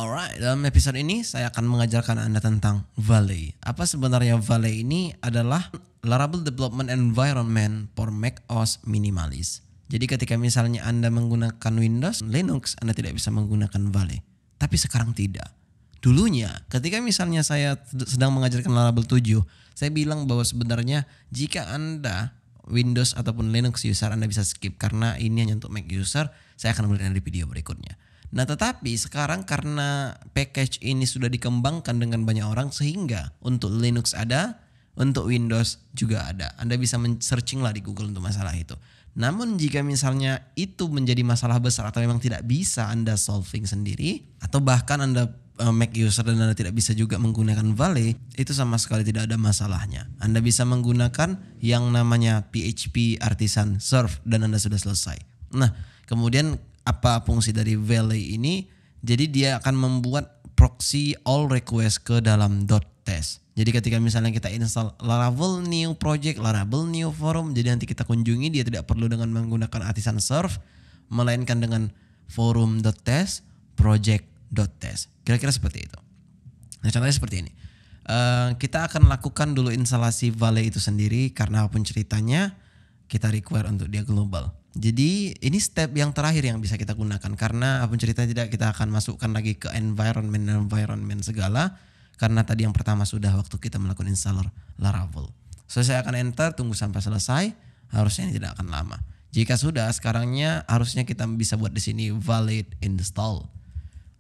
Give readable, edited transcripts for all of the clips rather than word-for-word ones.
Alright, dalam episode ini saya akan mengajarkan Anda tentang Valet. Apa sebenarnya Valet ini adalah Laravel Development Environment for macOS Minimalist. Jadi ketika misalnya Anda menggunakan Windows, Linux, Anda tidak bisa menggunakan Valet. Tapi sekarang tidak. Dulunya ketika misalnya saya sedang mengajarkan Laravel 7, saya bilang bahwa sebenarnya jika Anda Windows ataupun Linux user Anda bisa skip karena ini hanya untuk Mac user, saya akan memberikan di video berikutnya. Nah tetapi sekarang karena package ini sudah dikembangkan dengan banyak orang sehingga untuk Linux ada, untuk Windows juga ada. Anda bisa searching lah di Google untuk masalah itu. Namun jika misalnya itu menjadi masalah besar atau memang tidak bisa Anda solving sendiri atau bahkan Anda Mac user dan Anda tidak bisa juga menggunakan Valet, itu sama sekali tidak ada masalahnya. Anda bisa menggunakan yang namanya PHP Artisan Serve dan Anda sudah selesai. Nah kemudian apa fungsi dari Valet ini? Jadi dia akan membuat proxy all request ke dalam .test. Jadi ketika misalnya kita install Laravel new project, Laravel new forum, jadi nanti kita kunjungi dia tidak perlu dengan menggunakan Artisan Serve, melainkan dengan forum.test, project.test. Kira-kira seperti itu. Nah contohnya seperti ini. Kita akan lakukan dulu instalasi Valet itu sendiri karena apapun ceritanya kita require untuk dia global. Jadi ini step yang terakhir yang bisa kita gunakan karena apapun cerita tidak kita akan masukkan lagi ke environment segala karena tadi yang pertama sudah waktu kita melakukan installer Laravel. So saya akan enter, tunggu sampai selesai, harusnya ini tidak akan lama. Jika sudah, sekarangnya harusnya kita bisa buat di sini Valet install.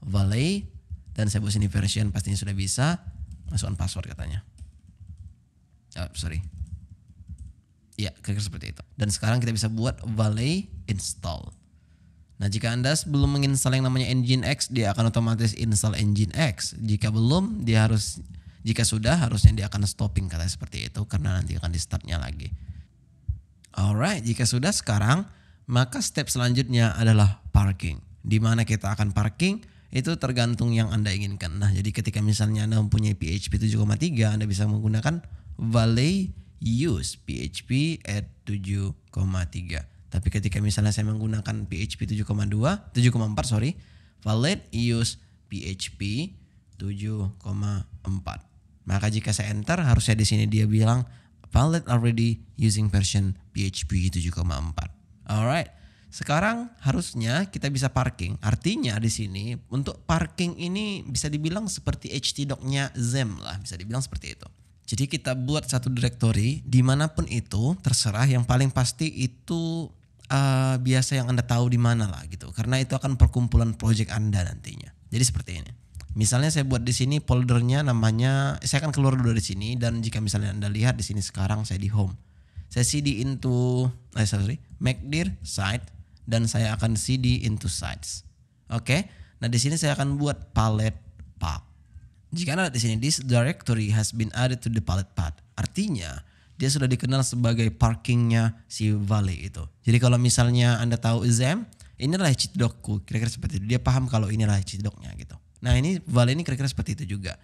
Valet dan saya buat sini version pastinya sudah bisa, masukkan password katanya. Ya, kira-kira seperti itu. Dan sekarang kita bisa buat Valet install. Nah, jika Anda belum menginstal yang namanya Nginx, dia akan otomatis install Nginx. Jika belum, jika sudah, harusnya dia akan stopping katanya seperti itu karena nanti akan di startnya lagi. Alright, jika sudah sekarang, maka step selanjutnya adalah parking. Di mana kita akan parking, itu tergantung yang Anda inginkan. Nah, jadi ketika misalnya Anda mempunyai PHP 7,3, Anda bisa menggunakan Valet use PHP at 7,3. Tapi ketika misalnya saya menggunakan PHP 7,4 Valet use PHP 7,4. Maka jika saya enter harusnya di sini dia bilang Valet already using version PHP 7,4. Alright. Sekarang harusnya kita bisa parking. Artinya di sini untuk parking ini bisa dibilang seperti htdoc-nya XAMPP lah, bisa dibilang seperti itu. Jadi kita buat satu directory dimanapun itu terserah, yang paling pasti itu biasa yang Anda tahu di mana lah gitu. Karena itu akan perkumpulan project Anda nantinya. Jadi seperti ini. Misalnya saya buat di sini foldernya namanya, saya akan keluar dulu dari sini dan jika misalnya Anda lihat di sini sekarang saya di home. Saya cd into Macdir site dan saya akan cd into sites. Oke. Nah di sini saya akan buat palette path. Jika Anda lihat di sini, this directory has been added to the palette path. Artinya, dia sudah dikenal sebagai parkingnya si Valet itu. Jadi kalau misalnya Anda tahu XAMPP, inilah htdoc-ku, kira-kira seperti itu. Dia paham kalau inilah htdoc-nya gitu. Nah ini Valet ini kira-kira seperti itu juga.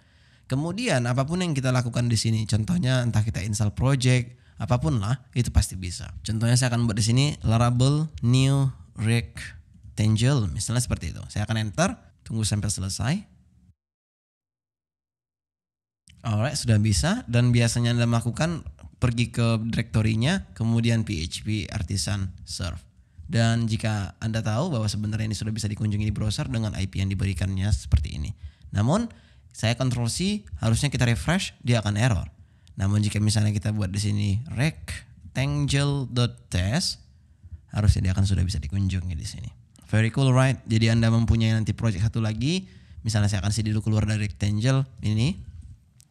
Kemudian apapun yang kita lakukan di sini, contohnya entah kita install project, apapun lah, itu pasti bisa. Contohnya saya akan buat di sini Laravel new rectangle, misalnya seperti itu. Saya akan enter, tunggu sampai selesai. Alright, sudah bisa dan biasanya Anda melakukan pergi ke direktorinya kemudian PHP Artisan Serve. Dan jika Anda tahu bahwa sebenarnya ini sudah bisa dikunjungi di browser dengan IP yang diberikannya seperti ini. Namun saya Ctrl C, harusnya kita refresh, dia akan error. Namun jika misalnya kita buat di sini rectangle.test, harusnya dia akan sudah bisa dikunjungi di sini. Very cool, right? Jadi Anda mempunyai nanti project satu lagi, misalnya saya akan CD dulu keluar dari rectangle ini.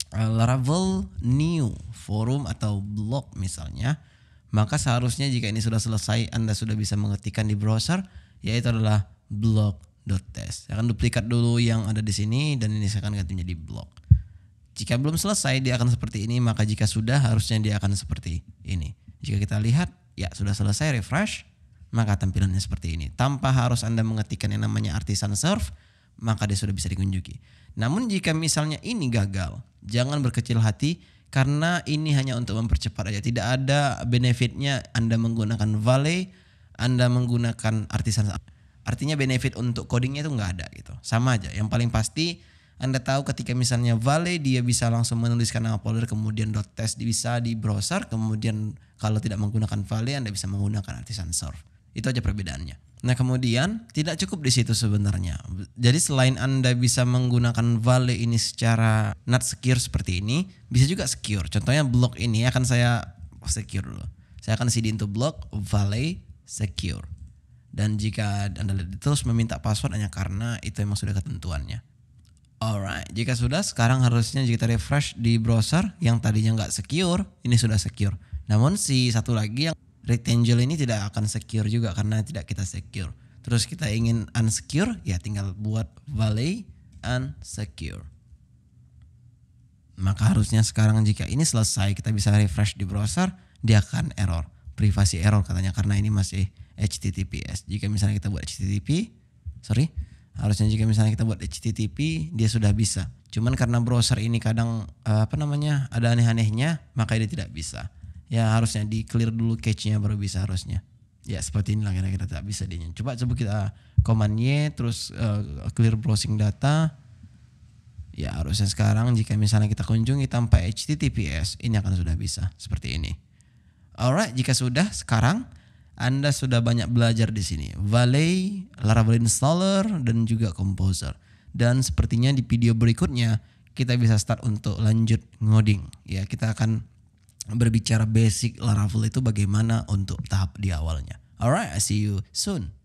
Laravel new forum atau blog misalnya, maka seharusnya jika ini sudah selesai Anda sudah bisa mengetikkan di browser, yaitu adalah blog.test. Saya akan duplikat dulu yang ada di sini dan ini saya akan ganti menjadi blog. Jika belum selesai dia akan seperti ini, maka jika sudah harusnya dia akan seperti ini. Jika kita lihat ya sudah selesai, refresh, maka tampilannya seperti ini. Tanpa harus Anda mengetikkan yang namanya Artisan Serve, maka dia sudah bisa dikunjungi. Namun jika misalnya ini gagal, jangan berkecil hati karena ini hanya untuk mempercepat aja. Tidak ada benefitnya Anda menggunakan Valet, Anda menggunakan Artisan Artinya benefit untuk codingnya itu nggak ada gitu. Sama aja. Yang paling pasti Anda tahu ketika misalnya Valet dia bisa langsung menuliskan nama folder, kemudian .test bisa di browser, kemudian kalau tidak menggunakan Valet Anda bisa menggunakan Artisan Surf. Itu aja perbedaannya. Nah kemudian tidak cukup di situ sebenarnya. Jadi selain Anda bisa menggunakan Valet ini secara not secure seperti ini, bisa juga secure. Contohnya blok ini akan saya secure dulu. Saya akan CD into blok Valet secure. Dan jika Anda terus meminta password hanya karena itu memang sudah ketentuannya. Alright, jika sudah sekarang harusnya jika kita refresh di browser yang tadinya nggak secure, ini sudah secure. Namun si satu lagi yang rectangle ini tidak akan secure juga karena tidak kita secure. Terus kita ingin unsecure, ya tinggal buat Valet unsecure. Maka harusnya sekarang jika ini selesai kita bisa refresh di browser, dia akan error. Privasi error katanya karena ini masih HTTPS. Jika misalnya kita buat harusnya jika misalnya kita buat HTTP dia sudah bisa. Cuman karena browser ini kadang ada aneh-anehnya, maka dia tidak bisa. Ya harusnya di clear dulu cache-nya baru bisa harusnya. Ya seperti inilah kira-kira tidak bisa dia. Coba kita command Y terus clear browsing data. Ya harusnya sekarang jika misalnya kita kunjungi tanpa HTTPS ini akan sudah bisa seperti ini. Alright, jika sudah sekarang Anda sudah banyak belajar di sini. Valet, Laravel installer dan juga Composer. Dan sepertinya di video berikutnya kita bisa start untuk lanjut ngoding. Ya, kita akan berbicara basic Laravel itu bagaimana untuk tahap di awalnya. Alright, I see you soon.